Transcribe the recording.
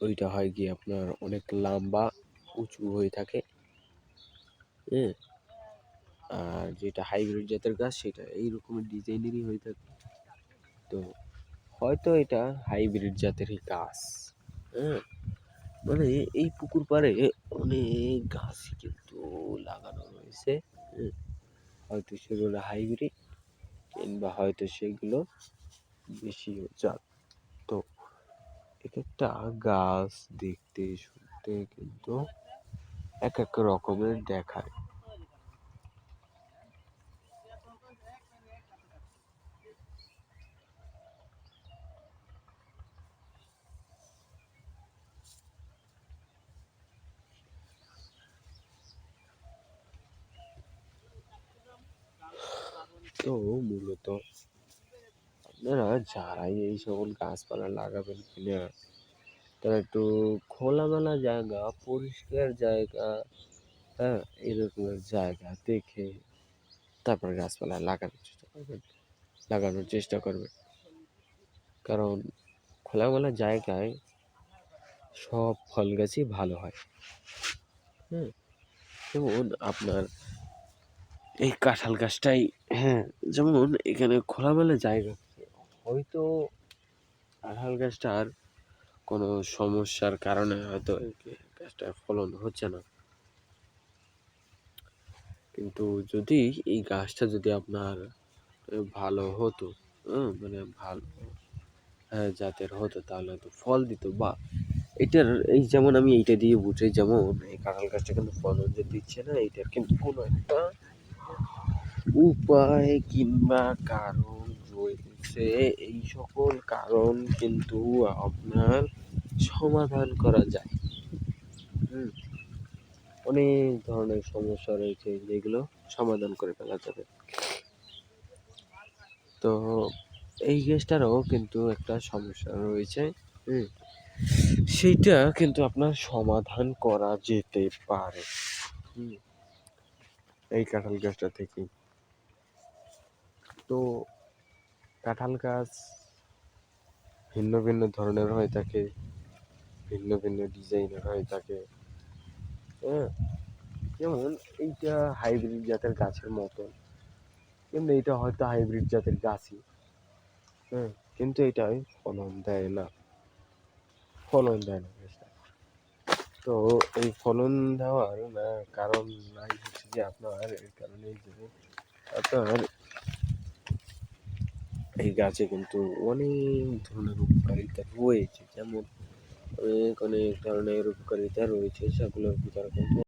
ওইটা হয় গিয়ে আপনার অনেক লম্বা উঁচু হয়ে থাকে। হ্যাঁ, আর যেটা হাইব্রিড জাতের গাছ সেটা এই রকমের ডিজাইনেরই হয়ে থাকে। তো হয়তো এটা হাইব্রিড জাতেরই গাছ। হ্যাঁ, মানে এই পুকুর পাড়ে অনেক গাছ কিন্তু লাগানো রয়েছে। হ্যাঁ, হয়তো সেগুলো হাইব্রিড কিংবা হয়তো সেগুলো দেশীয় জাত। তো এক একটা গাছ দেখতে শুনতে কিন্তু এক এক রকমের দেখায়। তো মূলত আপনারা যারাই এই সকল গাছপালা লাগাবেন কিনা তারা একটু খোলামেলা জায়গা, পরিষ্কার জায়গা, হ্যাঁ, এরকমের জায়গা দেখে তারপর গাছপালা লাগানোর চেষ্টা করবেন। কারণ খোলামেলা জায়গায় সব ফল গাছই ভালো হয়। হ্যাঁ, যেমন আপনার এই কাঁঠাল গাছটাই, হ্যাঁ, যেমন এখানে খোলামেলা জায়গা হয়তো কাঁঠাল গাছটার কোনো সমস্যার কারণে হয়তো এই গাছটার ফলন হচ্ছে না। কিন্তু যদি এই গাছটা যদি আপনার ভালো হতো, মানে ভালো জাতের হতো তাহলে হয়তো ফল দিত। বা এটার এই যেমন আমি এইটা দিয়ে বুঝি, যেমন এই কাঁঠাল গাছটা কিন্তু ফলন যে দিচ্ছে না, এটার কিন্তু কোনো একটা উপায় কিংবা কারণ রয়েছে। এই সকল কারণ কিন্তু আপনার সমাধান করা যায়। হুম, অনেক ধরনের সমস্যা রয়েছে যেগুলো সমাধান করে ফেলা যাবে। তো এই গ্যাসটারও কিন্তু একটা সমস্যা রয়েছে। হুম, সেইটা কিন্তু আপনার সমাধান করা যেতে পারে। হুম, এই কাঁঠাল গাছটা থেকেই। তো কাঁঠাল গাছ ভিন্ন ভিন্ন ধরনের হয়ে থাকে, ভিন্ন ভিন্ন ডিজাইনের হয়ে থাকে। হ্যাঁ, যেমন এইটা হাইব্রিড জাতের গাছের মতন, কিন্তু এটা হয়তো হাইব্রিড জাতের গাছই। হ্যাঁ, কিন্তু এটাই ফলন দেয় না গাছটা। তো এই ফলন দেওয়ার কারণ নাই হচ্ছে যে আপনার এই কারণে যে আপনার এই গাছে কিন্তু অনেক ধরনের উপকারিতা রয়েছে। যেমন অনেক অনেক ধরনের উপকারিতা রয়েছে, সেগুলোর ভিতরে কিন্তু